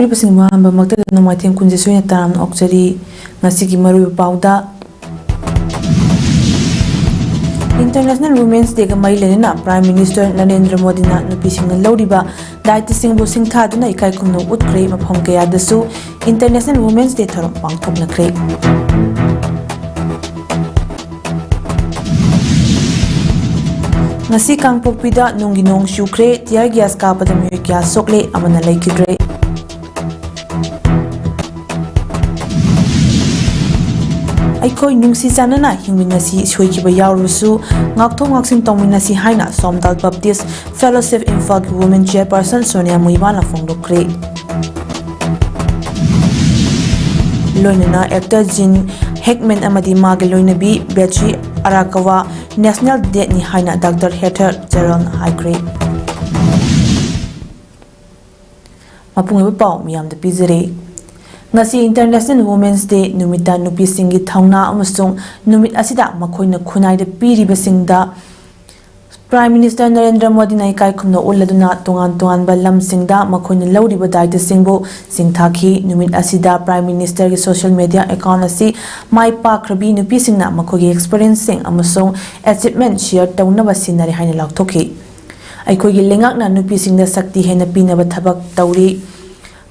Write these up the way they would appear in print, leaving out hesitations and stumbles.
ꯇꯥꯕꯤꯕꯁꯤꯡ ꯃꯍꯥꯝꯕꯃꯛꯇ ꯅꯣꯡꯃꯥꯏꯊꯦꯡ ꯀꯨꯟꯖꯦ ꯁꯣꯏꯅ ꯇꯥꯔꯝꯅ ꯑꯣꯛꯆꯔꯤ ꯉꯁꯤꯒꯤ ꯃꯔꯨꯑꯣꯏꯕ ꯄꯥꯎꯗ इंटरनेशनल वुमेन्स डे का मई लेना प्राइम मिनिस्टर नरेंद्र मोदी नुपीसिंगना लौरिबा दायित्वसिंगबु सिंथादुना इकायखुमनो उतख्रे मफम कयादसु इंटरनेशनल वुमेन्स डे थरम पांगथोकनख्रे ngasi kangpokpida nunggi nong shukre tiar gas kapada myoy kya sokle amana laikidre ꯑꯩꯈꯣꯏ ꯅꯨꯡꯁꯤ ꯆꯥꯟꯅꯅ ꯍꯤꯡꯃꯤꯟꯅꯁꯤ ꯁꯣꯏꯈꯤꯕ ꯌꯥꯎꯔꯕꯁꯨ ꯉꯥꯛꯊꯣꯛ ꯉꯥꯛꯁꯤꯟ ꯇꯧꯃꯤꯟꯅꯁꯤ ꯍꯥꯏꯅ ꯁꯣꯝꯗꯥꯜ ꯕꯞꯇꯤꯁ ꯐꯦꯂꯣꯁꯤꯞ ꯏꯝꯐꯥꯜꯒꯤ ꯋꯨꯃꯦꯟ ꯆꯦꯌꯔꯄꯔꯁꯟ ꯁꯣꯅꯤꯌꯥ ꯃꯨꯏꯕꯥꯅ ꯐꯣꯡꯗꯣꯛꯈ꯭ꯔꯦ ꯂꯣꯏꯅꯅ ꯑꯦꯛꯇꯔ ꯖꯤꯟ ꯍꯦꯛꯃꯦꯟ ꯑꯃꯗꯤ ꯃꯥꯒꯤ ꯂꯣꯏꯅꯕꯤ ꯕꯦꯇ꯭ꯔꯤ ꯑꯔꯥꯀꯋꯥ ꯅꯦꯁꯅꯦꯜ ꯗꯦꯠꯅꯤ ꯍꯥꯏꯅ ꯗꯥꯛꯇꯔ ꯍꯦꯊꯔ ꯖꯦꯔꯜꯅ ꯍꯥꯏꯈ꯭ꯔꯦ ꯃꯄꯨꯡ ꯑꯣꯏꯕ ꯄꯥꯎ ꯃꯤꯌꯥꯝꯗ ꯄꯤꯖꯔꯦ ngasi International Women's Day numita nupi singi thauna amasung numit asida makoina khunai da piriba singda Prime Minister Narendra Modi na ikai khumno uladuna tongan ba lam singda makoina lauriba daita singbo singthaki numit asida Prime Minister gi social media account asi mai pakrabi nupi singna makogi experience sing amasung achievement share taunaba sinari haina lakthoki aikogi lengakna nupi singda sakti hena pinaba thabak tauri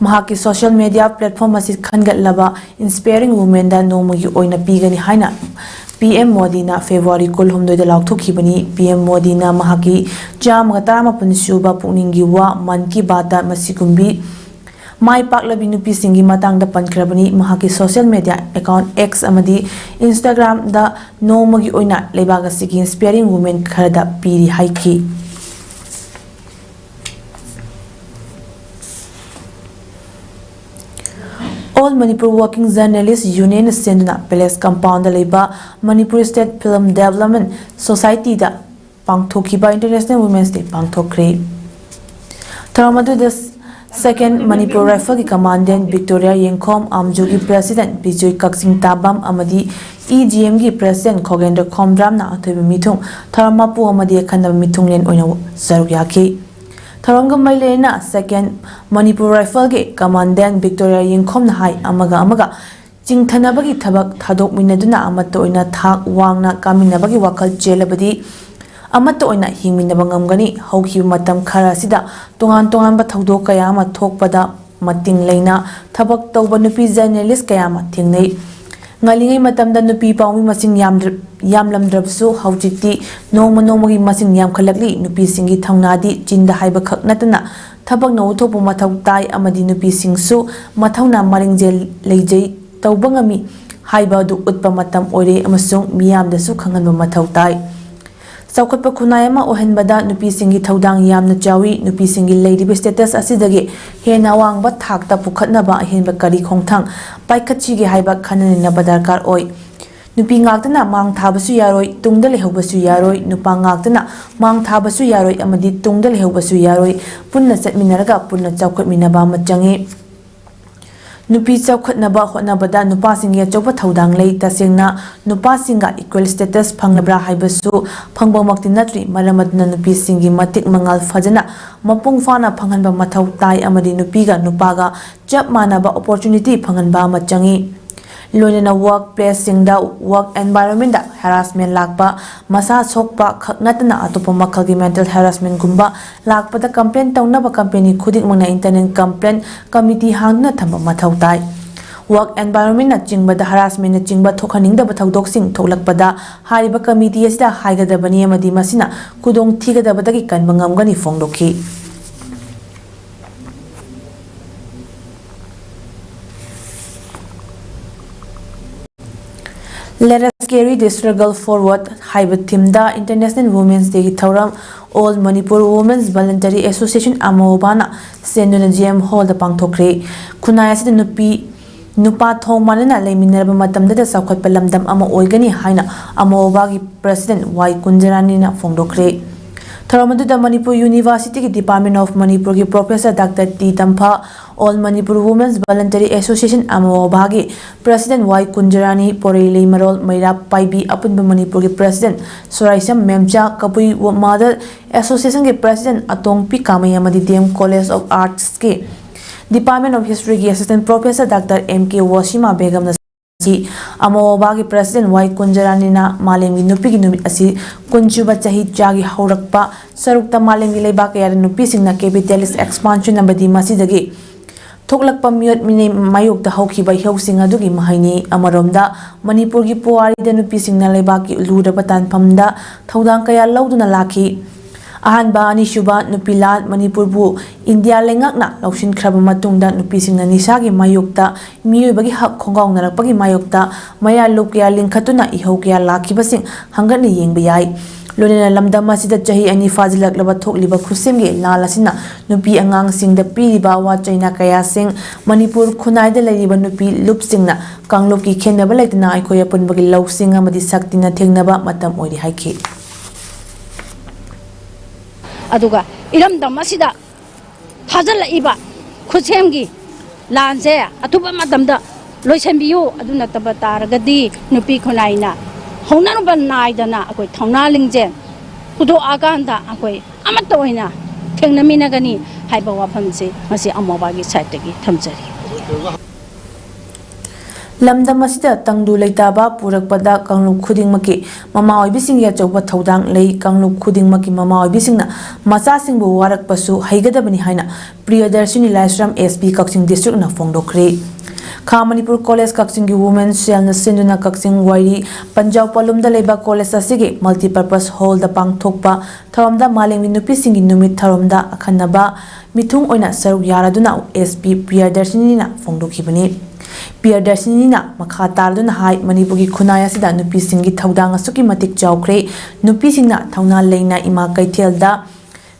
mahaki social media platform asi khangatlaba inspiring women da nomagi oina pigani haina PM Modi na February 16 da laukthokibani PM Modi na mahaki jam ga 18 suba pukningi wa man ki baat da masigumbi mai paklabi nupi singi matang da pankrabani mahaki social media account X amadi Instagram da nomagi oina lebaga sigi inspiring women khada piri haiki All Manipur Working Journalists Union Senduna Palace Compound Leba Manipur State Film Development Society da Pangthokiba International Women's Day Pangthokre Taramadu the second Manipur Rifle Commandant Victoria Yengkhom Amjugi President Bijoy Kaksing Tabam Amadi EGM gi President Khogendra Khomdram na athoiba mithung Tharamapu amadi khanda mithung len oina sarugyaki Tharongam Mailena second Manipur Rifle ge Commandant Victoria Yengkhom na hai amaga chingthanabagi thabak thadok minaduna amatta oina thak wangna kaminabagi wakal chelabadi amatta oina hingminaba ngamgani hauki matam khara sida tongan ba thodok kaya ma thokpada mating leina thabak tawba nupi journalist kaya ma thingnei ngalingai matamda nupi pawmi masing yamlamdrabsu haujikti nongmagi masing yamkhalakli nupi singi thaunadi chinda haiba khak natana thabak no thopu mathau tai amadi nupi singsu mathauna maringje leijei tawbangami haiba du utpa matam oire amasung miyamda su khanganba mathau tai Saukhatpa khunayama ohenbada nupi singi thaudang yamna chawi nupi singi leiriba status asidagi hena wangba thakta pukhatnaba ahenba kari khongthang paikhatchigi haiba khananina badarkar oi nupi ngakdana mang thabasu yaroi tungda lehobasu yaroi nupa ngakdana mang thabasu yaroi amadi tungda lehobasu yaroi punna chatminaraga punna chaukhatminaba machangi nupi chaukhatnaba hotnabada nupa singi achauba thaudang lei tasengna nupa singa equal status phangnabra haibasu phangbamakti natri maramadna nupi singi matik mangal fajana mapung fana phanghanba mathau tai amadi nupiga nupaga chap manaba opportunity phanghanba machangi loinana workplace singda work environment da harassment lakpa masa sokpa khaknatna atopa makhalgi mental harassment gumba lakpada complaint tawnaba company khudik mangna internet complaint committee hangna thamba mathau tai work environment na chingbada harassment na chingba thokhaningda bathaudok sing tholakpada hariba committee asida haigadabani amadi masina kudong thigadabadagi kanbangamgani fongdokhi Let us carry the struggle forward. Haiba Timda International Women's Day Thauram All Manipur Women's Voluntary Association Amobana Senduna GM Hall the Pangthokre Kunaya Sid Nupa Thong Manana Leminarba Matamda Saukhat Palamdam Ama Oigani Haina Amobagi President Y Kunjarani na Fongdokre Tharamadu the Manipur University Department of Manipur ki Professor Dr. T. Tampa All Manipur Women's Voluntary Association Amobagi President Y. Kunjarani Porele Marol Maira Paibi Apunba Manipur ki President Soraisam Memcha Kapui Mother Association ki President Atong P. Kamayamadi DM College of Arts ki department of history की assistant professor doctor M.K. वॉशिमा बेगम अमोबा की president Y कुंजरानीना मालेम की नुपी की नुमित असी कुंजुबा चाही चागी हौरक्पा सरुक्ता मालेम की लेबा Kyarr नुपी सिंगना capitalist expansion नबदी मसीदगी थोकलक्पा मियोट मिने मायोक्ता हौखिबा हिउसिंग अदुगी महैनी अमरोमदा मणिपुर की पुवारीदा नुपी सिंगना लेबा की लुरबा तानफमदा थौदांग कया लौदुना लाखी अहानबा अनिसुबा नुपीलाल मणिपुरबु इंडिया लेंगकना लौसिनख्रबा मतुंगदा नुपीसिंगना निसागी मायोक्ता मियोइबगी हक खोंगावनरकपगी मायोक्ता मया लुप कया लिंखतुना इहौ कया लाखिबसिंग हंगतना येंबा याई लोनेना लमदम असिदा चाही अनि फाजिलक्लबा थोकलिबा खुसेमगे लाल असिना नुपी अंगांगसिंगदा पीरिबा वाचैना कयासिंग मणिपुर खुनाइदा लैरिबा नुपी लुपसिंगना कांगलुपकी खेनबा लैतना अखोय अपुनबगी लौसिंग अमदि शक्तिना थेंगनबा मतम ओइरि हाइखि अदुगा इरमदम असिदा थाजलइबा खुसेमगी लानसे अथुबा मतमदा लोइसनबियो अदु नतबा तारगदी नुपी खुनाइना हौनानुबा नाइदना अखोय थौना लिंजे पुदो आगांदा अखोय अमत्ता ओइना थेंगनमिनगनी हाइबा वाफमसे मसी अमोबागी साइटगी थमजरी लमदम असिदा तंगदु लेताबा पुरकपदा कांगलुप खुदिंगमकी ममा ओइबिसिंग याचौबा थौदांग लei कांगलुप खुदिंगमकी ममा ओइबिसिंगना मचासिंगबु वारकपसु हैगदबनि हाइना प्रियदर्शिनी लाइस्राम एसपी कक्सिंग डिस्ट्रिक्टना फोंदोखरे खा मणिपुर कॉलेज कक्सिंग की वुमेन सेल सिंधुना कक्सिंग वाइरी पंजाब पलुमदा लेबा कॉलेज असिगे मल्टीपर्पस हॉल दा पांगथोकपा थरमदा मालेंगी नुपीसिंगी नुमित थरमदा अखन्नबा मिथुंग ओइना सरुक यारादुना एसपी प्रियदर्शिनीना फोंदोखिबनी प्रियदर्शिनीना मखा तारदुना हाई मणिपुर की खुनाय असिदा नुपीसिंगी थौदांग असुकी मतिक चाउख्रे नुपीसिंगना थौना लेना इमा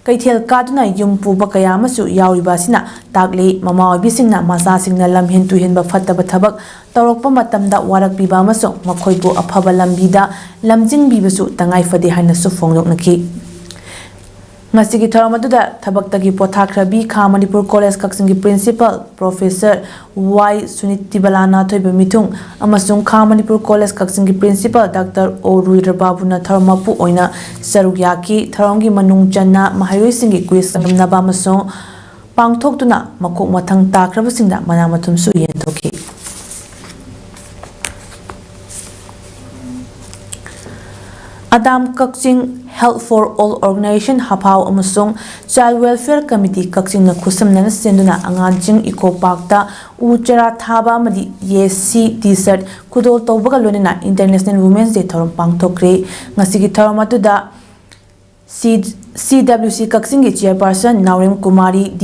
कैथेल कादुना युम पुबा कया अमसु याउरिबासिना तागले mama ओइबिसिंगना मसासिंगना लमहेन तुहेनबा फत्तबा थबक तौरकपा मतमदा वारकपिबा अमसु मखोइबु अफबा लंबीदा लमजिंगबिबसु तंगाइफदे हाइनसु फोंदोकनखि ngasi tharamadda thabakta pothakhrabi kha manipur college kaksing ki principal professor y suniti balana thoiba mithung amasung kha manipur college kaksing ki principal dr o ruidra babuna tharmapu oina sarugyaki tharongi manung channa mahairoi singi quiz naba amasung pangthoktuna makok mathang takrabasingda manamathum su yenthoki AODAM Kaching Health for All Organization Hapau Amasung Child Welfare Committee Kaching na Kusam na senduna anganjing Eco Park ta Uchara Thaba Madi Yesi T-shirt Kudol Tobaga Lunina International Women's Day Thorum Pangtokre Ngasigi Thoramatu da CWC Kaching Chairperson Naurim Kumari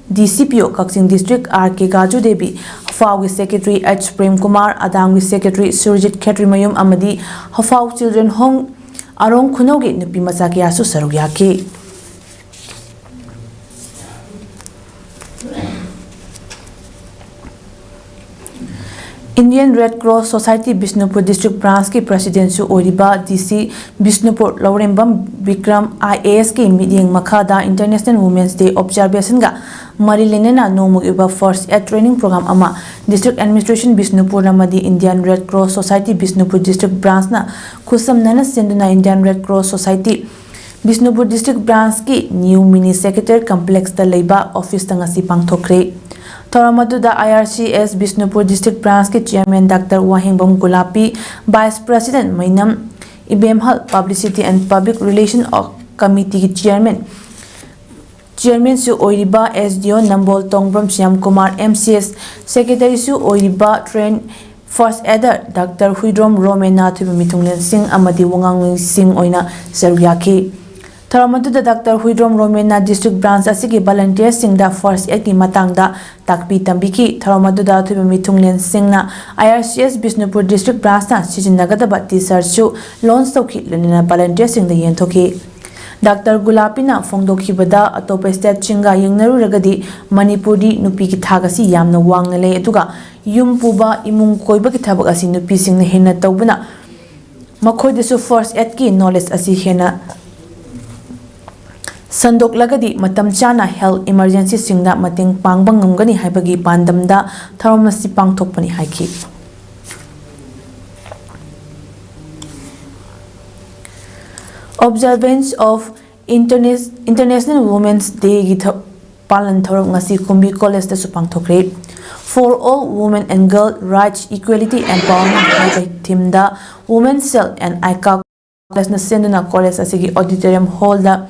DCPO Kaching District R.K. Gaju Devi Hafau Secretary H. Prem Kumar AODAM Secretary Surjit Khetri Mayum Amadi Hafau Children Home Arong Kunoge Nupi Masaki Asu Sarugyaki Indian Red Cross Society Bishnupur District Branch की President सु ओरिबा DC Bishnupur Laurembam Bikram IAS की meeting मखादा International Women's Day Observation का Marilenena Nomugiba First Aid Training Program ama District Administration Bishnupur Namadi Indian Red Cross Society Bishnupur District Branch na Kusam Nana Senduna Indian Red Cross Society Bishnupur District Branch की New Mini Secretary Complex ता लेबा Office तंगसी पांगथोकरे Thoramatuda IRCS Bishnupur District Branch के Chairman Dr. Wahingbam Gulapi Vice President Mainam Ibemhal Publicity and Public Relations Committee की Chairman सु ओरिबा SDO Nambol Tongbram Syam Kumar MCS Secretary सु ओरिबा Train First Aider Dr. Huidrom Romena Thubi Mitunglen Singh Amadi Wangang Singh Oina Sarugyaki Thoramatuda Dr. Huidrom Romena District Branch asigi volunteer Singh da First Aid ki matangda takpi tambiki Thoramatuda Thubi Mitunglen Singh na IRCS Bishnupur District Branch na sijinagadaba t-shirt su launch tawki lunina volunteer Singh da yenthoki Dr. Gulapina Fongdokhibada atopa state chinga yengnaru Manipuri nupi ki thagasi yamna wangnale aduga yum puba imung koiba ki thabak asi nupi sing na hena tawbana makhoi desu first aid ki knowledge asi hena Sandok lagadi matam chana health emergency singda mating pangbang ngamgani haibagi pandamda tharamasi pangthokpani haiki Observance of International Women's Day palan thorok ngasi Kumbi College da su pangthokre. For all women and girl rights, equality, empowerment hai theme da Women's Cell and ICA College na senduna college asigi auditorium hall da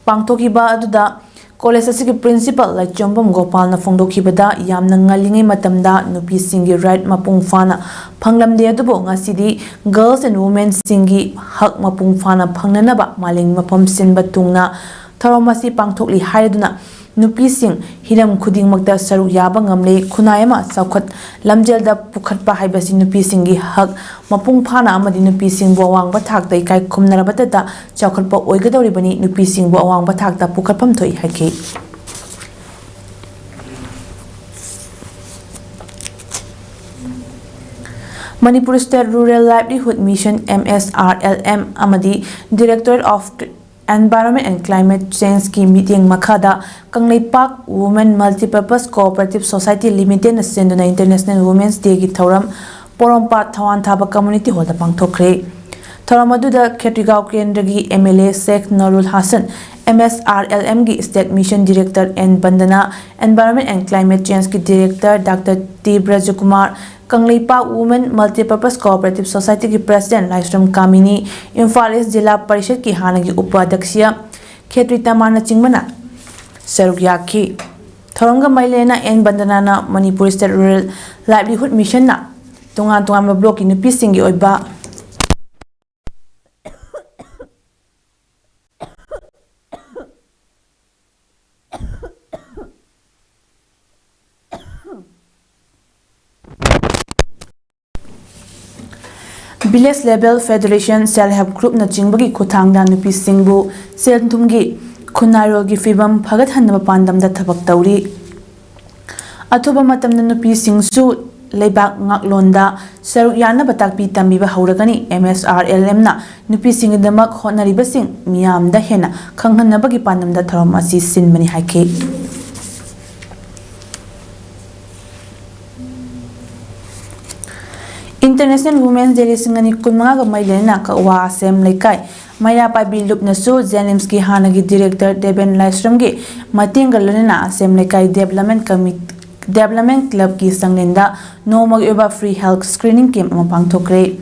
pangthokiba aduda college asigi principal like Chombam Gopal na phongdokhibada yamna ngalingai matamda nupi singi right mapung fana phanglamde adubo ngasidi girls and women singi hak mapung fana phangnanaba maling mapam sinba tungna tharomasi pangthokli haiduna nupi sing hiram khuding makta saruk yaba ngamle khunayama saukhat lamjelda pukhatpa haibasi nupi singi hak mapung phana amadi nupi sing bo awang bathak dai kai khumnarabata da chaukhatpa oigadoribani nupi sing bo awang bathak da pukhatpam thoi haike. Manipur State Rural Livelihood Mission MSRLM amadi Director of Environment and Climate Change ki meeting makada Kanglei Park Women Multipurpose Cooperative Society Limited na senduna International Women's Day ki thoram Porompa Thawan Thaba Community Hall da pangthokre. Thoram aduda Khetrigao Kendragi MLA Sheikh Nurul Hassan, MSRLM ki State Mission Director N Bandana, Environment and Climate Change ki Director Dr. T Brajakumar, Kanglei Park Women Multipurpose Cooperative Society ki President Laisram Kamini, Imphal East Jilla Parishad ki hanagi Upadhyakshya Khetri Tamana Chingmana saruk yakhi. Thoramga mailena N Bandana na Manipur State Rural Livelihood Mission na tungan block ki nupi singi oiba Village Level Federation Self-Help Group na jingbagi kuthangda nupi singbu selthumgi khunarolgi fibam phagat hanna pandamda thabak tauri. Athoba matamna nupi singsu leibak ngaklonda saruk yana batakpi tambiba hauragani MSRLM na nupi singidamak honariba sing miyamda hena khanghanabagi pandamda tharom asi sinmani haike. International Women's Day singani kunmanga mailena ka wa sem laikai Maya Pabi Lup Nasu Jenims ki hanagi Director Deben Laisram ki matingalana sem laikai Development Club ki sangnenda no mag free health screening camp mapangthokre.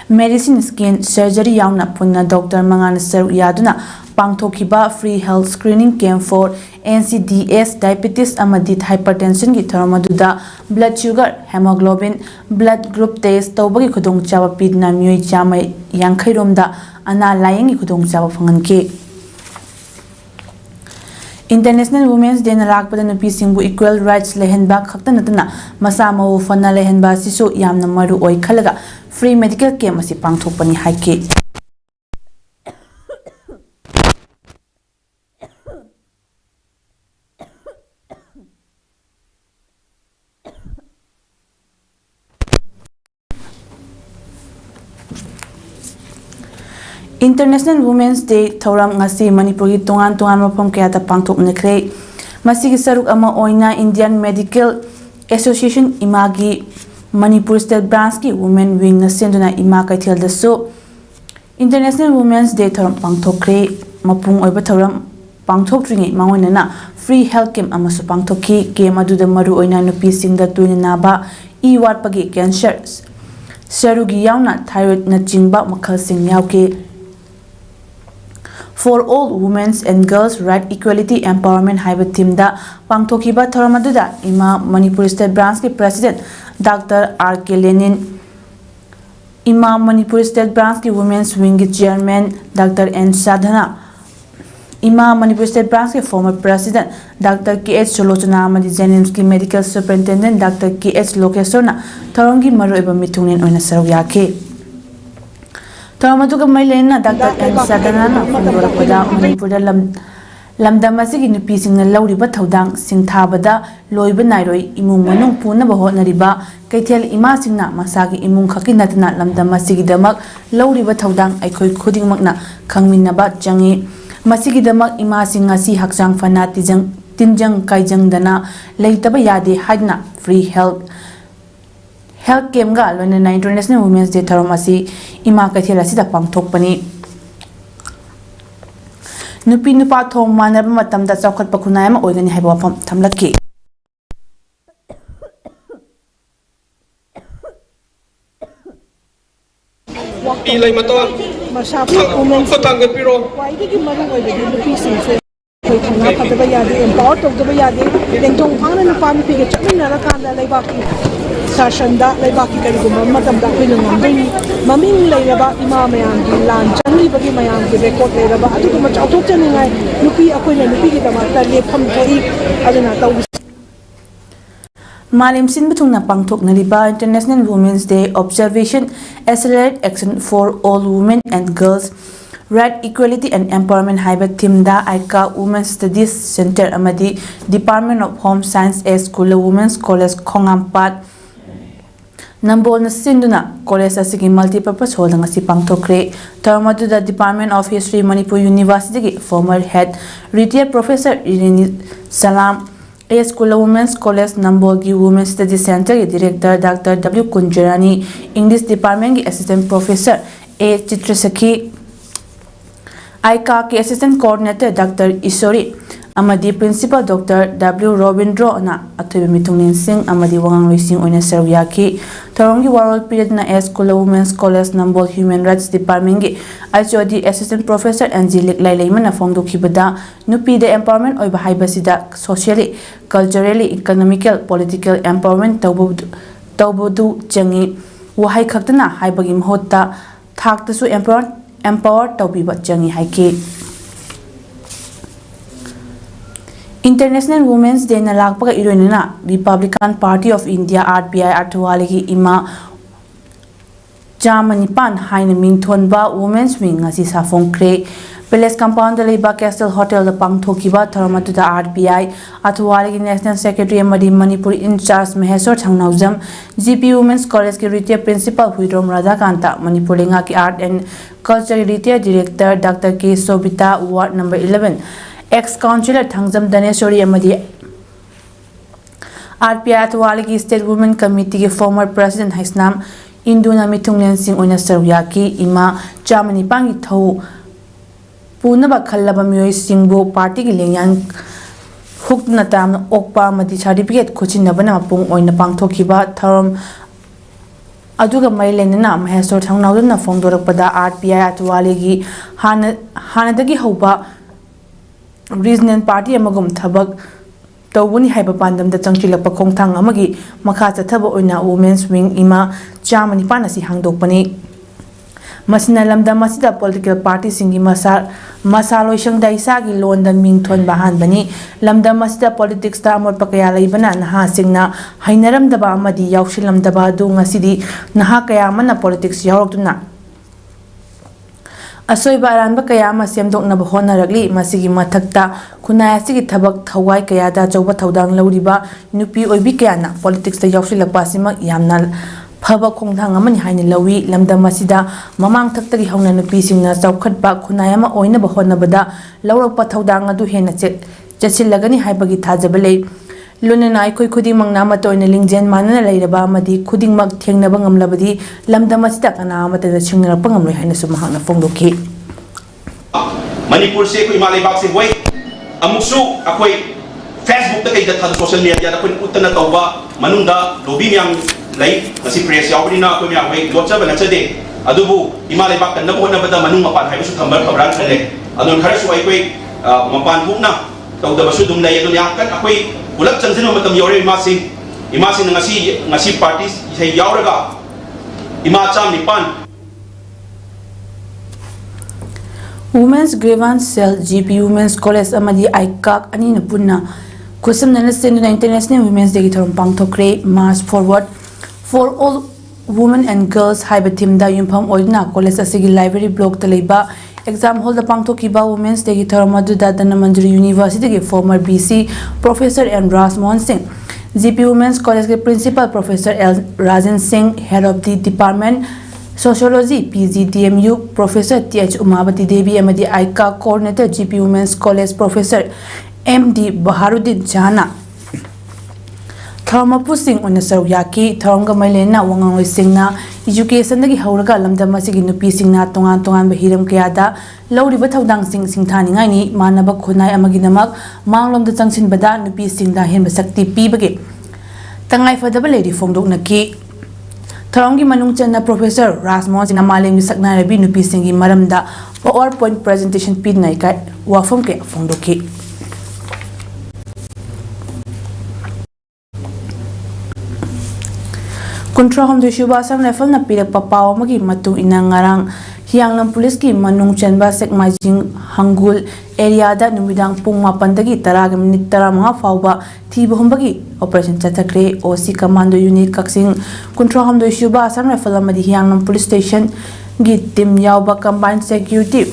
Medicine skin surgery yauna punna Dr. Mangan Saruk Yaduna pangthokiba free health screening camp for NCDs diabetes amadi hypertension ki thoromaduda blood sugar hemoglobin blood group test tawbagi khudong chawa pidna myoi chama yankhaiромda ana layengi khudong chawa phanganke. International Women's Day na lakpada nupi singbu equal rights lehenba khakta natana masa mau fana lehenba sisu yamna maru oi khalaga free medical camp asi pangthokpani haike. International Women's Day thoram ngasi Manipur gi tungan mapam kaya ta pangthok nakre masigi saruk ama oina Indian Medical Association imagi Manipur State Branch ki Women Wing na senduna ima kaithel da so International Women's Day thoram pangthokre mapung oiba thoram pangthok tringi mangoina na free health camp amasu pangthokki game aduda maru oina nupi singda tuina naba e wat pagi cancer sarugi yauna thyroid na chingba makhal sing yauke. For all women's and girls right equality empowerment haiba theme da pangthokiba thoramaduda ima Manipur State Branch ki President Dr. R.K. Lenin ima Manipur State Branch ki Women's Wing ki Chairman Dr. N. Sadhana ima Manipur State Branch ki former President Dr. K.H. Cholochana amadi Jenims ki Medical Superintendent Dr. K.H. Lokesona thorongi maru eba mithungnen oina saruk yake. Thoramatuga mailena Dr. N. Sadhana na phondorakpada Manipurda lamdam asigi nupi singna lauriba thodang singthabada loiba nairoi imung manung punaba hotnariba kaithel ima singna masagi imung khaki natna lamdam asigi damak lauriba thodang aikhoi khudingmakna khangminaba changi masigi damak ima singa si hakchang fana tinjang kaijang dana leitaba yade haidna free health camp ga loina International Women's Day tharom asi ima kaithel asida pangthokpani. nupi nupa thong manaba matamda chawkhatpa khunai ama oigani haiba wafam thamlaki Pilay maton. Masabi women Patanggal piro. why did you mother with the piece of koy thanga pataba yade empower to the yade lengtong phangna na pam pi ge chapin na kan da lai baki sashanda lai baki kari ko matam da koy ngam dei maming lai ba ima mayam gi lan changi bagi mayam gi record lai ba atu ko ma chau thok chen ngai nupi akoi na nupi gi da ma ta le pham thoi aduna taw Malim sin butungna pangthok nariba International Women's Day observation accelerate action for all women and girls right equality and empowerment haiba thimda aika Women's Studies Center amadi Department of Home Science A School Women's College Khongampat Nambol na sinduna college asigi multipurpose hall ngasi pangthokre termadu the Department of History Manipur University ki former head retired professor Irini Salam A School Women's College Nambolgi Women's Study Center ki Director Dr. W. Kunjarani English Department ki Assistant Professor A. Chitrasakhi ICA ki Assistant Coordinator Dr. Isori Amadi Principal Dr. W. Robindro na Athoiba Mitungnin Singh Amadi Wangang Loising Oina Saruyaki Tarongi World Period na A School Women's College Nambol Human Rights Department ki ICOD Assistant Professor Angelic Lailaima na Fongdokibada Nupi the empowerment oiba haibasida socially culturally economical political empowerment tawbudu changi wahai khaktana haibagi mahota thaktasu empower tawbiba changi haiki International Women's Day na lakpaga iroinana Republican Party of India RPI Arthawali ki ima Jamanipan haina mingthonba Women's Wing ngasi safongkre Palace Compound Liba Castle Hotel the Pangthokiba Tharamatu the RPI Arthawali National Secretary Amadi Manipur in charge Maheswar Thangnaujam GP Women's College ki retired principal Huidrom Radhakanta Manipur Linga ki Art and Culture retired director Dr. K Sobita Ward number 11 ex-councillor Thangjam Daneshwari Amadi RPI Arthawali ki State Women Committee ki former president Haisnam Induna Mitunglen Singh Oina Saruyaki ima Germany pangi thau punaba khallaba miyoi singbo party ki lengyan hukna tam okpa madi certificate khochinabana pung oina pangthokiba tharam aduga mailenna Maheswar Thangnauduna Fongdorakpada RPI Arthawali gi hanadagi hoba regional party amagum thabak tawuni haiba pandam da changchilakpa khongthang amagi makha chathaba oina Women's Wing ima Germany panasi hangdokpani masina lamda masida political party singi masalo isang daisa gi London mingthon bahan bani lamda masida politics ta amor pakaya laibana naha singna hainaram daba amadi yawshilam daba du ngasidi naha kaya mana politics yawrokduna Asoiba aranba kaya ama semdoknaba honaragli masigi mathakta khunai asigi thabak thawai kaya da chawba thaudang lauriba nupi oibi kaya na politics ta yawsilakpa sima yamna phaba khongthang amani haini lawi lamda masida mamang thaktagi hauna nupi singna chawkhatba khunai ama oinaba honabada laurakpa thaudang adu hena chachillagani haibagi thajabale Lunana aikoi khuding mangna matoina lingjen manana leiraba amadi khuding mak thengnaba ngamlabadi lamda masida kana amata da chingnarpa ngamloi haina sumahangna fongdoki Manipur se koi malai bak se wai amuksu akoi Facebook ta kai da thad social media da koi utana tawba manungda lobby myang lai ngasi press yawrina koi myang wai locha bana chade adubu imalai bak kan nabo na bada manung mapan haibu su thambar khabran khale adon kharasu ai koi mapan bukna tawda basu dum lai adon yakan akoi ulap changjino matam yore imasi ngasi parties sei yauraga ima cham nipan Women's Grievance Cell GP Women's College amadi aikak ani na punna kusam na senduna International Women's Day ki thorom pangthokre March Forward for all women and girls haiba thimda yumpham oidna college asigi library block ta leiba exam hall da pangthokiba Women's Day ki thorom aduda Danamanjari University ki former BC Professor N. Rasmohan Singh GP Women's College ke Principal Professor L. Rajan Singh Head of the Department Sociology PGDMU Professor T.H. Umabati Devi amadi ICA Coordinator GP Women's College Professor M.D. Baharuddin Jana Thormapu Singh Oina Saruyaki Thoromga Mailena Wangang Singna education hauraga lamdam asigi nupisingna tongan tongan hiram kayada lauriba thaudangsing singthaningai ni manaba khunai amaginamak manglomda changsinbada nupisingda henba sakti pibage tangai fadaba lady fongdoknaki Tharonggi manung channa Professor Rasmon sina maleng sakna rabi nupisingi maramda PowerPoint presentation pidnai kai wafam ke fongdoki Kontra hom du shuba sam level na pirak papaw magi matu ina ngarang hianglam police ki manung chanba sekmajing hangul area da numidang pung mapandagi taraga minute tara mga fawba thiba hombagi operation chatakre OC commando unit kaksing kontra hom du shuba sam level madi hianglam police station gi team yawba combined security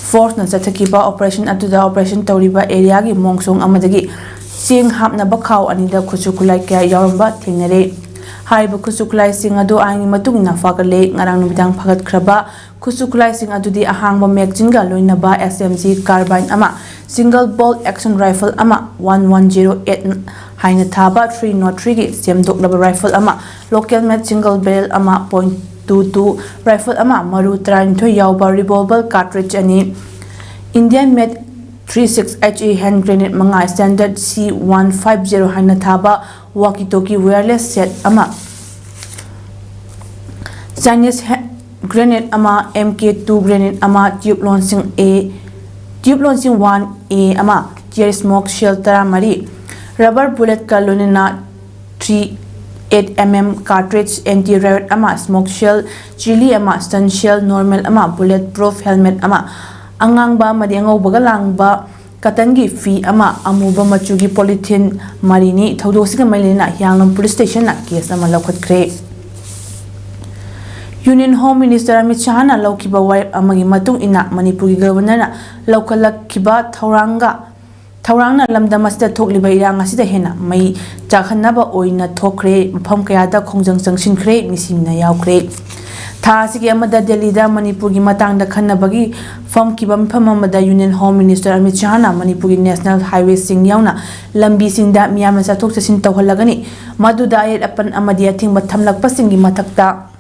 force na chatakiba operation atuda operation tawriba area gi mongsong amadagi sing hapna bakhaw anida khuchu kulai kya yawamba thingnare Hariba kusuklai sing adu aini matung na fakale ngarang nubidang phagat khraba kusuklai sing adu di ahangba magazine loina ba SMG carbine ama single bolt action rifle ama 1108 haina thaba 303 gi semdok laba rifle ama local made single barrel ama .22 rifle ama maru train tho yawba revolver cartridge ani Indian made 36 HE hand grenade manga standard C150 haina thaba walkie talkie wireless set ama Chinese grenade ama MK2 grenade ama tube launching 1A ama tear smoke shell taramari rubber bullet kalunina 38mm cartridge anti riot ama smoke shell chili ama stun shell normal ama bulletproof helmet ama angangba madiangau bagalangba Katangi fee ama amuba machugi polythene marini thaudosi mailena hianglam police station na case ama lokhat kre Union Home Minister Amit Shah na laukiba wipe amagi matung ina Manipur gi governor na laukalak kiba thaurangna lamdamasda thokliba irang asida hena mai chakhanaba oina thokre mpham kayada khongjang changsin khre misimna yaukre Thasigi amada Delhi da Manipur gi matang da khanabagi fam kibam pham amada Union Home Minister Amit Shah na Manipur gi National Highway sing yauna lambi sing da miyam sa thok chasin tawhalagani madu da ayat apan amadi athing bathamlak pasingi mathakta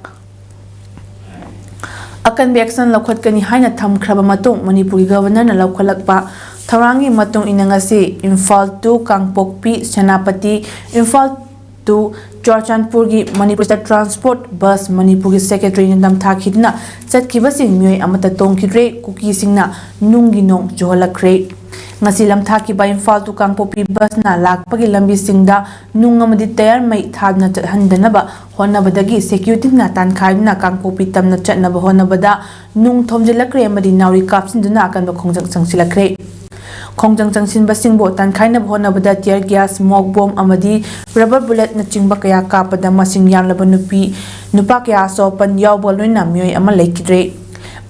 akan action lokhat kani haina tham khraba matung Manipur gi governor na lokhalakpa tharangi matung inangasi Imphal to Kangpokpi Senapati Imphal to Churchandpur gi Manipur State Transport Bus Manipur gi Secretary Nandam Thakidna chatkiba sing myoi amata tongkidre kuki singna nungi nong johalakre ngasi lam thakiba Imphal to Kangpokpi bus na lakpagi lambi singda nung amadi tayar mai thadna chathandanaba honabadagi security na tankhaibna Kangpokpi tamna chatnaba honabada nung thomjilakre amadi nauri kapsinduna akanba khongjang changsilakre Kongjang changsin basing bo tan khaina bhona bada tear gas smoke bomb amadi rubber bullet na chingba kaya kapada masing yang laba nupa kaya so pan yaw boloi na myoi ama laikidre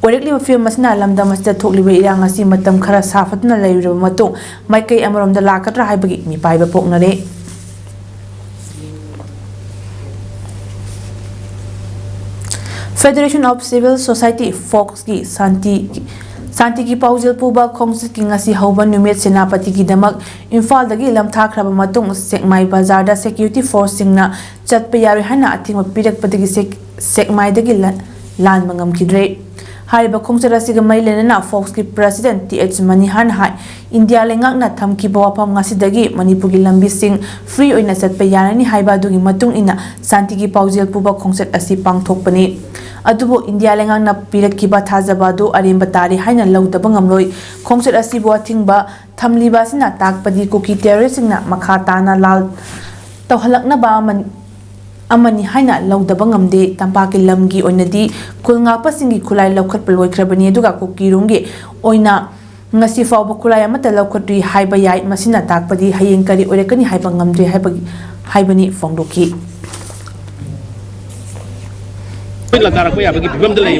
orekli film masna lamda masda thokliba irang asi matam khara safatna lairaba matung maikai amarom da lakatra haibagi mi paiba poknare Federation of Civil Society Folks ki Santi ki paujil puba khongsit ki ngasi hauba numit senapati ki damak Imphal dagi lam thakraba matung Sekmai bazar da security force singna chatpa yari hana athing pirak padagi Sekmai dagi lan mangam kidre hariba khongchara siga mailena Fox ki president TH Manihan hai India lengak na thamki bawapam ngasi dagi Manipur gi lambi sing free oina chatpa yarani haiba dugi matung ina Santi ki paujil puba khongset asi pangthokpani adubo India lengak na pirakkiba thajabadu arimba tari haina laudaba ngamloi khongset asi bo thingba thamliba sina takpadi kuki terrorist na makha tana lal tawhalakna ba amani haina laudaba ngamde tampaki lamgi oinadi kulnga pasingi khulai lokhat paloi khrabani aduga kuki rungi oina ngasi fawba khulai amata lokhatri haiba yai masina takpadi hayeng kari orekani haiba ngamdre haibani fongdoki la dara ko ya bagi bigam de lei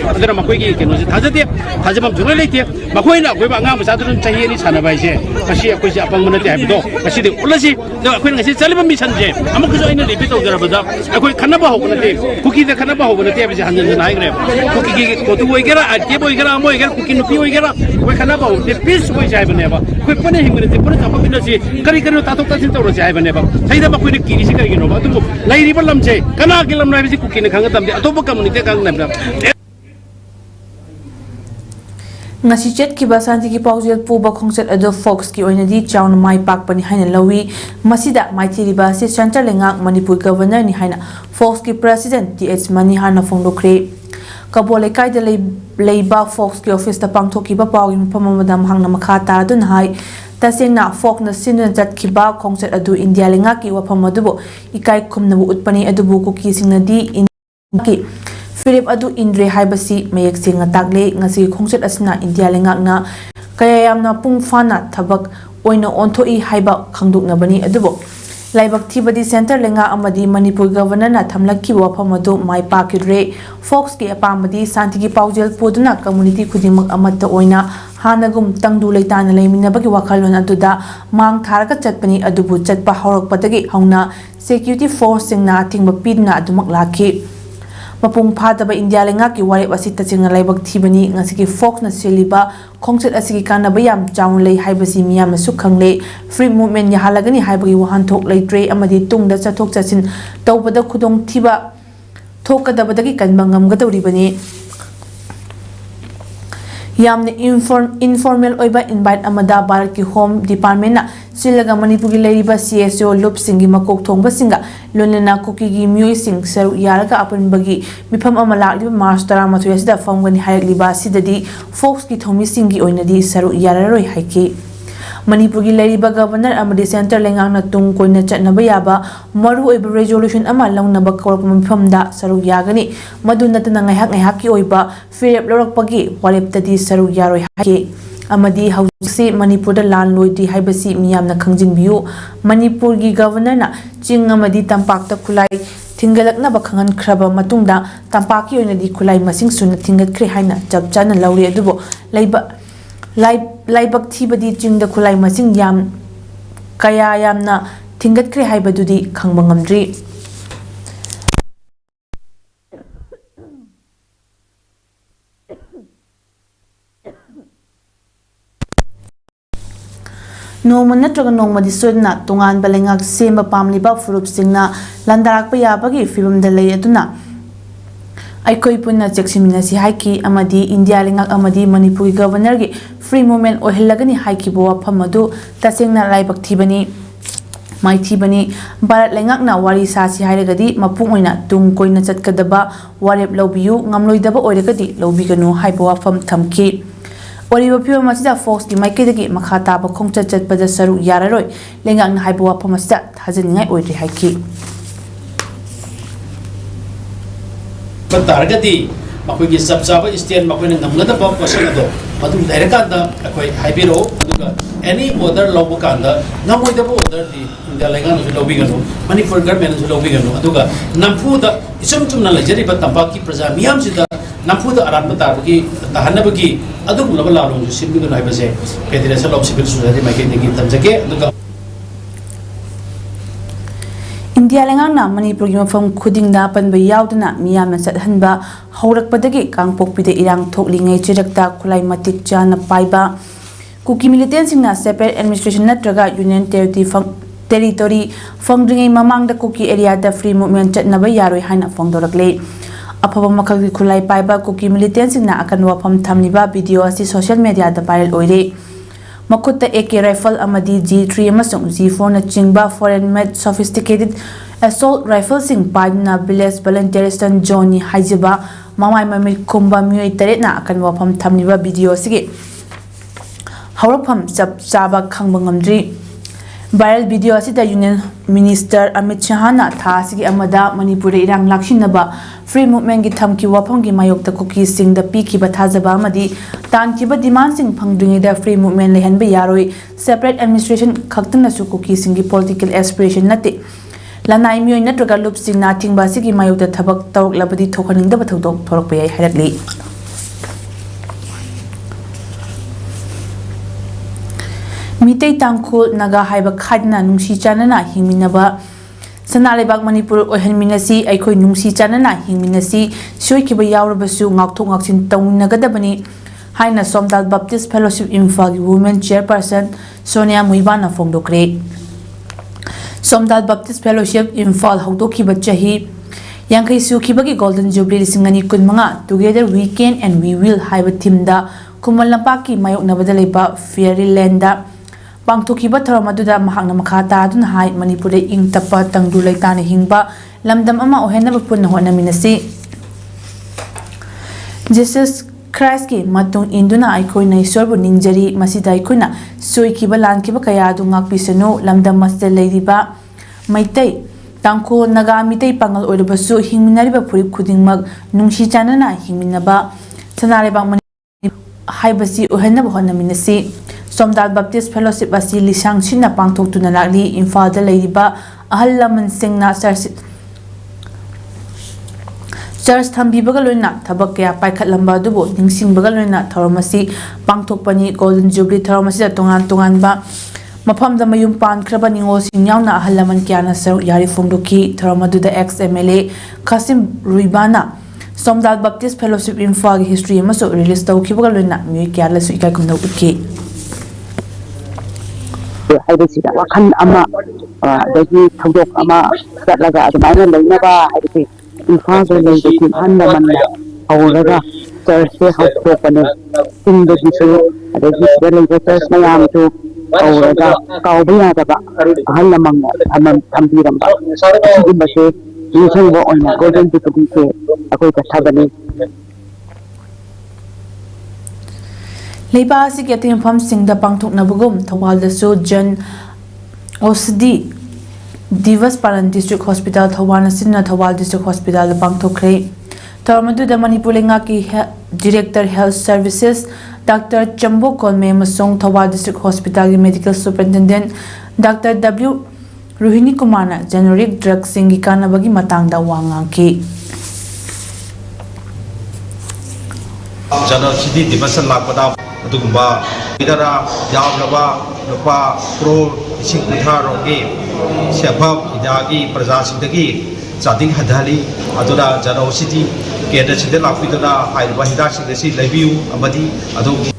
adara ma koi ki no thajate thajamam jure leite ma koi na koi ba nga sa dun chahi ni chana bai je kasi koi si apang mana te ha bido kasi de ulasi de koi ngasi chaliba mi chan je amuk jo ina repeat ho jara bada koi khana ba ho na te kuki de khana ba ho na te bi han jan nai gre kuki ki ko tu oi gera ate boi gera mo oi gera kuki nu pi oi gera koi khana ba ho te pis koi jai bane ba koi pane hing ne te pone chapa bi na si kari kari ta tok ta sin to ro jai bane ba thai da ba koi ne ki si kari no ba tu lai ri ba lam je kana ki lam nai bi kuki ne khanga tam de ꯑꯇꯣꯞꯄ community ꯀꯥꯡꯅ ngasi chetkiba santi paujel puba khongset ado fox ki oinadi chaun mai pakpani haina lawi masida maithiriba se center lengak manipur governor ni haina fox ki president th mani hana phongdokre kabole kaida leiba fox ki office ta pangthokiba pawin phamamada hangna makha ta dun hai tasengna fox na sinna jatkiba khongset adu india lengak ki wafam adubo ikai khumnabu utpani adubu ku ki singnadi ki Philip adu Indre haibasi mayek singa takle ngasi khongset asina India lengakna kaya yamna pung fana thabak oina onthoi haiba khangdukna bani adubo laibak thibadi center lenga amadi Manipur governor na thamlaki wafam adu mai pakidre fox ki apamadi santi ki paujel poduna community khudimak amatta oina hanagum tangdu leitana leiminabagi wakhalon aduda mang tharaka chatpani adubu chatpa haurakpadagi hauna security force singna thingba pidna adumak lakhi mapung phadaba India lenga ki warep asita chinga laibak thibani ngasiki fox na seliba khongset asiki kana bayam chaun lei haibasi miyam su khangle free movement ya halagani haibagi wahan thok leitre amadi tungda chathok chachin tawbada khudong thiba thokadabadagi kanbangam gadawri bani yamne informal oiba invite amada Bharat ki home department na silaga Manipur ki leiriba CSO loop singi makok thongba singa lonena kuki gi mui sing saru yaraga apan bagi mifam amala liba March 13 asida famgani hayakliba sidadi fox ki thomi singi oinadi saru yararoi haiki Manipur ki leiriba governor amadi center lengangna tung koina chatnaba yaba maru oiba resolution ama laungnaba kawrap mifamda saru yagani maduna tana ngahak ki oiba firep lorakpagi wareptadi saru yaroi haiki amadi hausi Manipur da lan loidi haibasi miyamna khangjinbiu Manipur gi governor na ching amadi tampak ta khulai thingalakna ba khangan khraba matungda tampaki oinadi khulai masing suna thingat khre haina chapchana lauri adubo laibak thibadi chingda khulai masing yam kaya yamna thingat khre haibadudi khangba ngamdri noma natraga noma di sodna tungan balengak semba pamliba furup singna landarak pa yabagi fibam da lei aduna aikoi punna cheksimina si haiki amadi India lengak amadi Manipur governor gi free movement ohilagani haiki bo phamadu tasengna laibak thibani mai thibani Bharat lengak na wari sa si hairagadi mapung oina tung koina chatkadaba warep lobiu ngamloidaba oiragadi lobiganu haibo pham thamki Oriba piwa masida fox ki maikidagi makhata ba khongcha chatpada saru yararoi lengang na haibo wapha masida thajaningai oiri haiki targati makoi gi sabsaba stand makoi na namgada ba question ado madu dairaka akoi haibiro aduga any order lobo kanda namoi da order di india lengang su lobi gano Manipur government su lobi gano aduga nampu da isum tumna lajari ba tampaki praja miyam sida nampu da aran bata bagi tahanabagi adum laba lalong ju simbi do naibase federation of civil society mai ke tamjake aduga India lengang na Manipur gi mafam khuding da panba yaudna miyamna chathanba haurakpadagi kangpokpide irang thoklingai chirakta khulai matik chana paiba kuki militant singna separate administration natraga union territory fangringai mamangda kuki area da free movement chatnaba yaroi haina fangdorakle afaba makhagi khulai paiba kuki militant singna akan wafam thamliba video asi social media da viral oire makutta AK rifle amadi G3 amasung G4 na chingba foreign made sophisticated assault rifle sing paidna village volunteers tan Johnny Haijiba mamai mamil kumba mioi tare na akan wafam thamliba video sige hawrapam chaba khangba ngamdri viral video asida union minister Amit Shah na tha sigi amada Manipur irang lakshinaba free movement gi thamki wafam gi mayokta kuki sing da piki ba thajaba amadi tan ki ba demand sing phangdringi da free movement lehan ba yaroi separate administration khaktana su kuki sing gi political aspiration nate lanai mioi natraga lup sing na thing ba sigi mayokta thabak tawk labadi thokhaning da ba thodok thorok pa yai harakli Mitei tangkhul naga haiba khadna nungsi chanana hingminaba Sanalebak Manipur ohenminasi aikoi nungsi chanana hingminasi soikiba yaurabasu ngakthok ngaksin tawinagadabani haina Somdal Baptist Fellowship Imphal Women Chairperson Sonia Muibana fongdokre Somdal Baptist Fellowship Imphal haudokiba chahi Yankai Sukibagi Golden Jubilee Singani Kunmanga, Together We Can and We Will Haiba Timda, Kumalampaki Mayok Nabadaleba, Fairyland, Pangtokiba Taramaduda Mahana Makata, Dun Hai, Manipure Ing Tapa, Tangdulai Tani Hingba, Lamdam Ama Ohena Punahona Minasi. Jesus Christ ki Matung Induna Aikoi Sorbu Ninjari, Masida Ikuna, Suikiba Lankiba Kayadu Pisano, Lamdam Master Ladyba, Maitei. Tangko naga mitay pangal oibasu hingminariba purip khudingmak nungsi chanana hingminaba sanareba mani haibasi ohenaba honaminasi Somdal Baptist Fellowship asi lisang sina pangthok tuna lakli Imphal da leiba ahal laman singna Church thambibaga loina thabak kaya paikhat lamba dubo ningsingbaga loina tharamasi pangthokpani Golden Jubilee tharamasi tongan ba Mafam da mayum pan kraba ningo sinyaw na ahalaman kya na sir yari fungduki Taramadu da ex-MLA Kasim Ruibana Somdal Baptist Fellowship Imphal history maso release daw kibaga loina mi kya la su ikay kumna uki haibasi da wakan ama dagi thawdok ama satlaga adamana lainaba haibasi Imphal da leiduki hanna manna awraga Thursday hawthokane singdagi su adagi sida leiba church mayam tu Aurada kaubaya daba ahal lamang thambiram ba sigumase nisangbo oina Golden Jubilee ke akoi kathabani Leiba si keting pham singda pangthok nabugum Thawal da su John OCD Divas Paran District Hospital Thawal sinna Thawal District Hospital pangthok kre Taramadu da Manipur lenga ki Director Health Services Dr. Chambo Kolme Masong Thawal District Hospital Medical Superintendent Dr. W. Ruhini Kumana Generic Drug Singi Kanabagi Matangda Wangangki Jana Sidi Dimasan Lapada Dugumba Idara Yavraba Lupa Pro Sing Utharogi Siapa Idagi Praja Sindagi Zading Hadali Adura Jana City Kenda Sida Lapiduna Haiba Hida Sindasi Livelihood Amadi Adu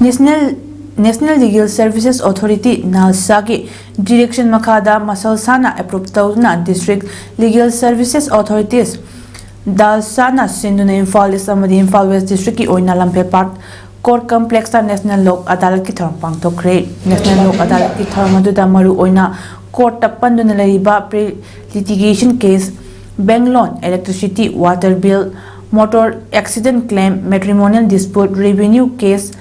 National Legal Services Authority NALSA ki direction makada masal sana approved tawna District Legal Services Authorities dalsana sinduna Imphal East amadi Imphal West District ki oina lampe part Court Complex ta National Lok Adalat ki tharam pangthokre National Lok Adalat ki tharam aduda maru oina court tapanduna laiba pre litigation case bank loan electricity water bill motor accident claim matrimonial dispute revenue case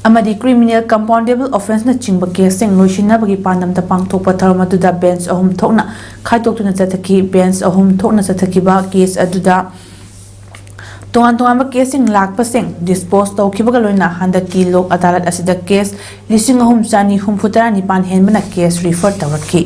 amadi criminal compoundable offense na chingba case sing loishina bagi pandam ta pangthokpa tharamadu da bench ahum thokna khaitokna chathaki bench ahum thokna chathaki ba case aduda tongan ba case sing lakpa sing dispose tawkibaga loina handaki lok adalat asida case lising ahum chani humphutara nipan henbana case refer tawaki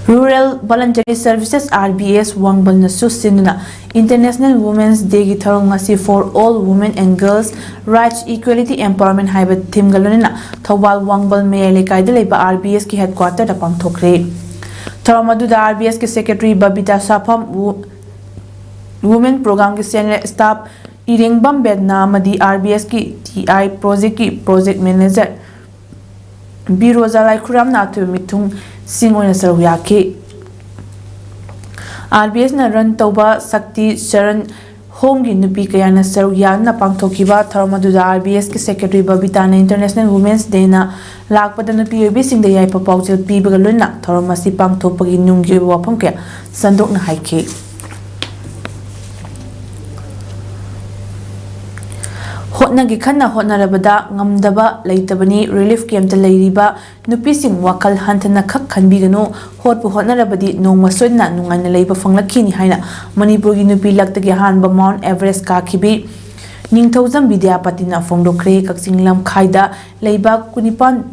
Rural Voluntary Services RBS Wangbal Nasu Sinuna International Women's Day ki tharongasi for all women and girls rights equality empowerment haiba theme galonina Thawal Wangbal Mayor Lekai Leiba RBS ki headquarter da pangthokre Tharamadu da RBS ki secretary Babita Sapam women program ki senior staff Irengbam Bedna amadi RBS ki TI project manager Biroza Lai Khuram na tu mitung Singoina Saruyaki RBS na run tauba Sakti Sharan Home ki nupi kayana Saruya na pangthokiba Tharamadu da RBS ki secretary Babita na International Women's Day na lakpada nupi yobi sing da yai papawjel pibaga luna Tharamasi pangthopagi nunggi wapam kaya sandok na haiki Hotnagi khanna hotnarabada ngamdaba leitabani relief camp ta leiriba nupising wakal hantana khak khanbigano hotpu hotnarabadi nongma soina nungaina leiba fanglakini haina Manipurgi nupi laktagi hanba Mount Everest ka khibi ningthaujam Vidyapati na fongdokre kaksinglam khaida leiba kunipan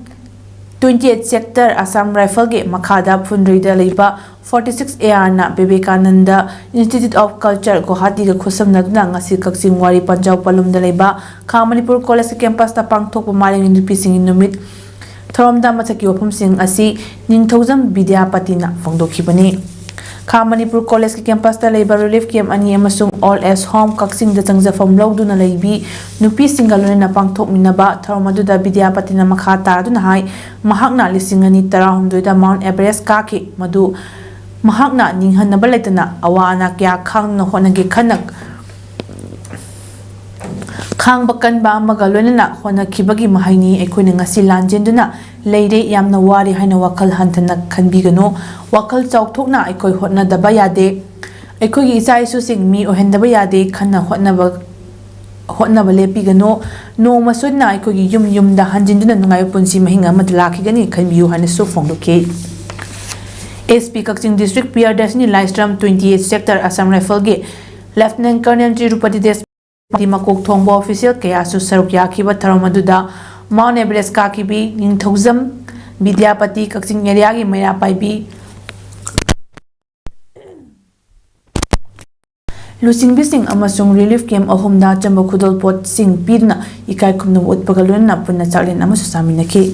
28 sector Assam Rifle ge makhada phunrida leiba 46 AR na Vivekananda Institute of Culture Guwahati ga khusam naduna ngasi kaksing wari Panjau Palum da leiba Kha Manipur College campus ta pangthokpa maling nupi sing numit tharamda machaki wapam sing asi ningthaujam Vidyapati na fongdokhibani Kham Manipur College ki campus ta leiba relief camp ani amasung all as home kaksing da changjafam lawduna leibi nupi singalone na pangthok minaba tharmadu da Vidyapati na makha tarduna hai mahakna lisingani tarahumdoi da Mount Everest ka ki madu mahakna ninghanaba leitana awa ana kya khang na honagi khanak khang bakan ba magalone na hona khibagi mahaini ekhoina ngasi lanjenduna leire yamna wari haina wakal hantana khanbigano wakal chawthokna ekoi hotna daba yade ekoi gi isa isu sing mi ohendaba yade khanna hotnaba lepigano no masudna ekoi gi yum da hanjinduna nungai punsi mahinga madlaki gani khanbiu hana so phongdoke SP Kakching District PR Destiny Livestream 28 Sector Assam Rifle ge Lieutenant Colonel Tirupati Des Makok Thongba official kaya su saruk yakiba tharamaduda Mount Everest kakibi ningthozam Vidyapati Kakching area gi maira paibi Lusing bising amasung relief camp ahumda chamba khudol pot sing pirna ikai khumnu utpagaluna punna chalin amasu saminaki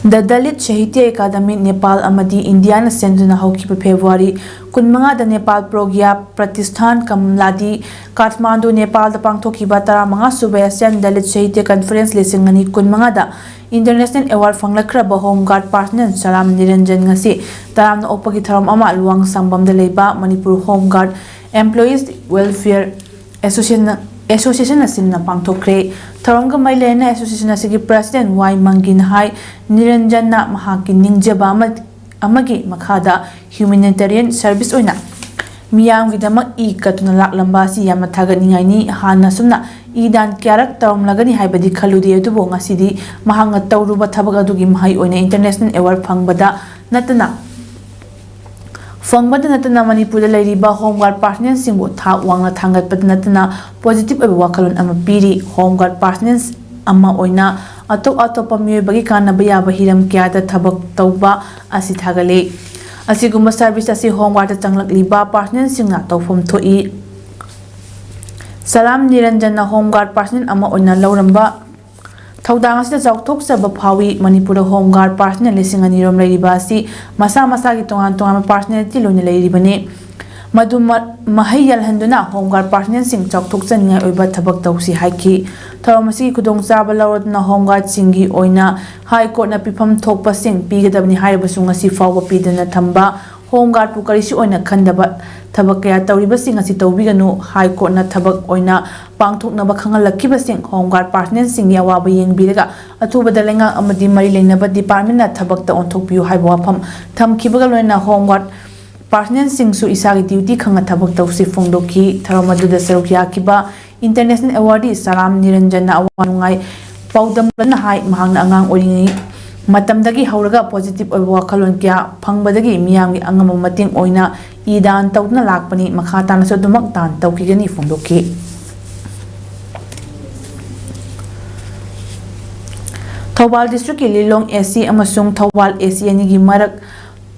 The Dalit Sahitya Academy Nepal Amadi India na senduna haukiba February kunmanga da Nepal Progya Pratishthan Kamladi Kathmandu Nepal da pangthokiba taramanga suba Asian Dalit Sahitya Conference lesingani kunmanga da International Award fanglakhraba Home Guard partner Salam Niranjan ngasi taramna opagi tharam ama luang sambam da leiba Manipur Home Guard Employees Welfare Association asimna pangthokre Tharongga Mailena Association asigi President Y Mangin Hai Niranjan na mahaki ningjaba amagi makhada humanitarian service oina miyam gidamak I katuna laklamba si yamna thagatningai ni hana sumna idan kyarak taromlagani haibadi khaludi adubo ngasidi mahanga tawruba thabak adugi mahai oina international award phangbada natana Manipur Lairiba Home Guard partners singbo thak wangna thangat natana positive wakalon ama piri Home Guard partners ama oina atop miyobagi kanaba yaba hiram kyada thabak tawba asi thagale asigumba service asi Home Guard changlakliba partners singna tawfom thoi Salam Niranjan na Home Guard partner ama oina lauramba Thaudang asida chawthok saba phawi Manipur Home Guard partner lesing ani rom leiriba si masa gi tongan personality loina leiribane madu mahayal handuna Home Guard partner sing chawthok chaningai oiba thabak tawsi haiki tharamasi khudong chaba lawrotna Home Guard singi oina High Court na pifam thokpa sing pigadabni hairabasung asi fawba pidana thamba Home Guard pu karisi oina khandaba thabak kaya tawriba sing asi tawbiganu High Court na thabak oina pangthoknaba khangalakkiba sing Home Guard partners sing yawaba yengbiraga athubada lenga amadi mari leinaba department na thabakta onthokpiu haiba wafam thamkibaga loina Home Guard partners sing su isagi duty khanga thabak tawsi phongdoki tharamadu da sarukya kiba international awardee Salam Niranjan na awanungai PAODAM na hai mahangna angang oringi matamdagi hauraga positive oiba wakalon kya phangbadagi miyamgi angama mating oina idan tawna lakpani makha tana so dumak tan tawkigani phongdoki Thobal District ki Lilong AC amasung Thobal AC ani gi marak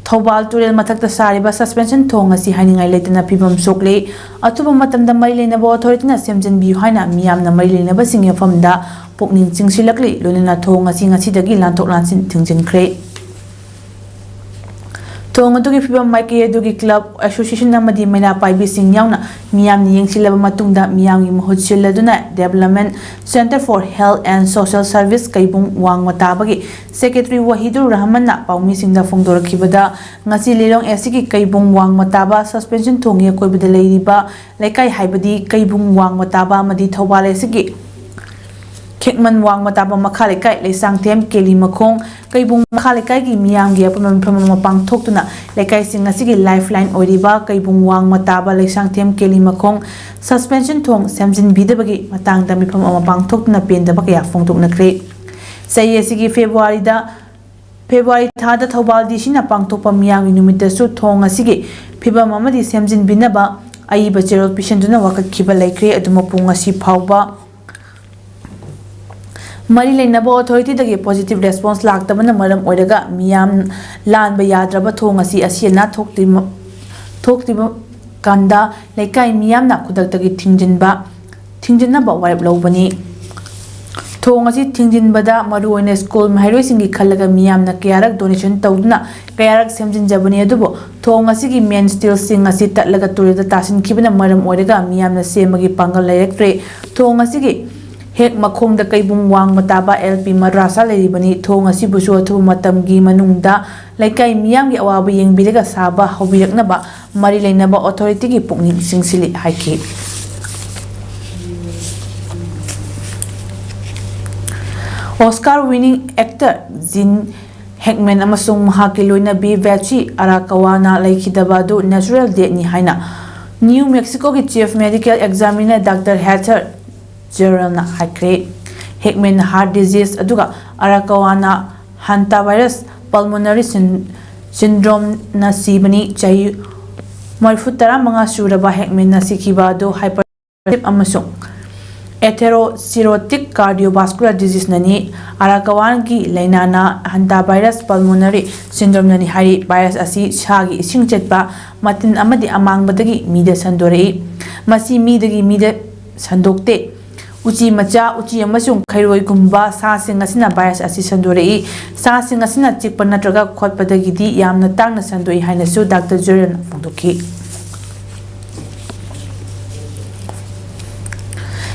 Thobal Turel mathakta sariba suspension thong asi haningai leitana pibam sokle atuba matamda mai leina bo authority na semjen bi haina miyam na mai leina ba singya famda pokning chingsilakli lonina thong asi ngasi dagi lantok lansin thingjin khre thong adugi pibam mai ke adugi club association na madi maina paibi sing yauna miyam ni yengsilaba matungda miyam gi mahut siladuna development center for health and social service kaibung wang matabagi secretary Wahidur Rahman na paumi singda phongdorakibada ngasi lilong asigi kaibung wang mataba suspension thongi koibada leiriba lekai haibadi kaibung wang mataba madi Thobal asigi Kekman wang mataba makhalekai lesang tem keli makhong kaibung makhalekai gi miyam gi apamam phamama pangthoktuna lekai sing asigi lifeline oriba kaibung wang mataba lesang tem keli makhong suspension thong semjin bidabagi matang da miphamama pangthoktuna pendaba kya phongtokna kre sai asigi February thada Thobal DC na pangthokpa miyam gi numit da su thong asigi phibam amadi semjin binaba aiba cherol pishanduna wakat khiba laikre aduma pung asi phawba Mari Lainaba authority dagi positive response laktabana maram oiraga miyam lan ba yadraba thong asi asiana thoktiba kanda lekai miyam na khudak dagi thingjinba warap lobani thong asi thingjinbada maruoina school mahairoisingi khallaga miyamna kayarak donation tawduna kayarak semjinjabani adubo thong asigi main steel sing asi tatlaga turida tasin kibana maram oiraga miyamna semagi pangal lairektre thong asigi hek makhongda kaibung wang mataba LP madrasa leibani thong asi busu athu matamgi manungda laikai miyamgi awabu yengbiraga saba hobiraknaba mari leinaba authority gi pukning singsili haiki Oscar winning actor Jin Hackman amasung mahaki loinabi Vachi Arakawana laikidabadu natural death ni haina New Mexico ki chief medical examiner Dr. Heather Gerald na hakre Hackman heart disease aduga Arakawana hantavirus pulmonary syndrome na sibani chahi marfutara mga suraba Hackman na sikibadu hypertensive amasung atherosclerotic cardiovascular disease nani Arakawan ki lainana hantavirus pulmonary syndrome nani hari virus asi shagi ising chetpa matin amadi amangbadagi mida sandorei masi midagi mida sandokte uchi macha uchi amasung khairoi gumba sa sing asina virus asi sandorei sa sing asina chikpa natraga khotpadagi di yamna tangna sandoi haina su Dr. Joran fongdoki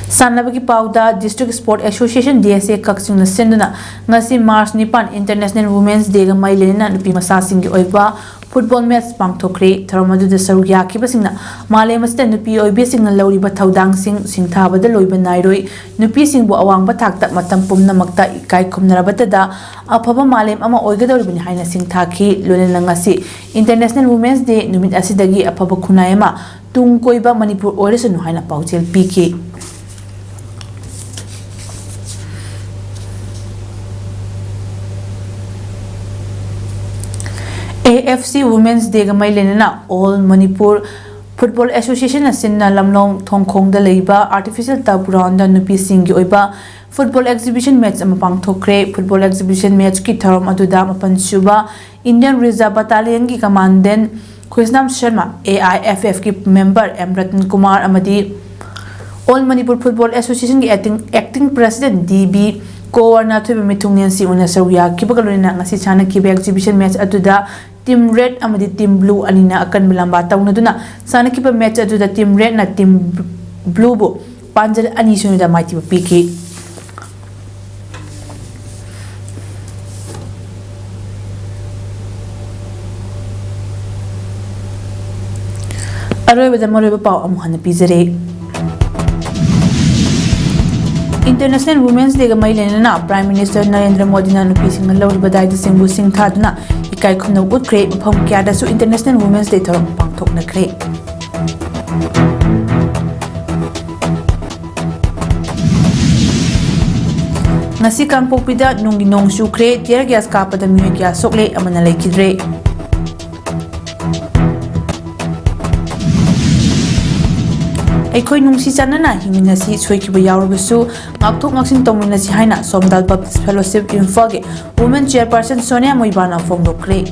Sanlabagi Pauda District Sport Association DSA Kaksing na senduna ngasi March 9 International Women's Day ga mailena nupi masasing gi oiba football match pangthokre tharamadu da sarugya kibasingna malemasita nupi oibe singna lawriba thaudang singthabada loiba nairoi nupi singbu awangba thakta matam pumna makta ikai khumnarabata da afaba malem ama oigadoribani haina singthaki lonena ngasi International Women's Day numit asidagi afaba khunayama tung koiba Manipur oiresanu haina paujel piki AFC Women's Day ga mailena All Manipur Football Association asinna lamlong thongkhong da leiba artificial turf ground da nupi singi oiba football exhibition match ama pangthokre football exhibition match ki tharom aduda mapan suba Indian Reserve Battalion ki commandant Krishnam Sharma AIFF ki member Amratan Kumar amadi All Manipur Football Association ki acting president DB Kowarna thubi mithungnen si una sawiya kibagaluna ngasi chana ki exhibition match aduda team red amadi team blue anina akan bilamba tauna duna sana ki match aduda team red na team blue bo panjal ani sunida maiti piki aroibada maroiba pau amuhana pizare International Women's Day ga mailena Prime Minister Narendra Modi na nupi sing lawriba dai singbu sing thaduna ikai khumna utkre pham kya da su International Women's Day thorom pangthok na kre ngasi kampokpida nungi nongsu kre tear gas kapada myu kya sokle amana laikidre Aikoi nungsi chanana himinasi soikiba yaurbasu ngakthok ngaksin tongminasi haina Somdal Baptist Fellowship Infage Women Chairperson Sonia Moibana fongdokre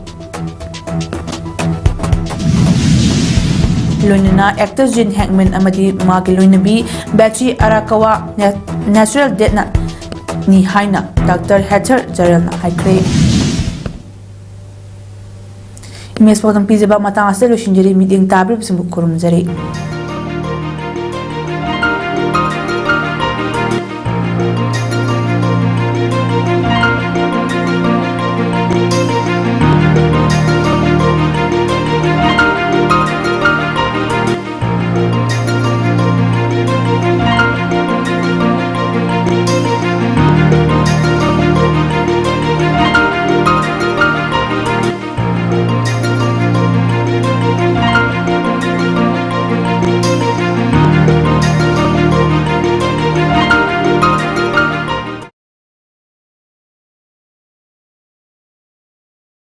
Loinana actor Jin Hackman amadi magi loinabi Bachi Arakawa natural death na ni haina Dr. Heather Gerald na haikre Image PAODAM pizaba matang asal lo shinjari meeting tabri bising bukurum jari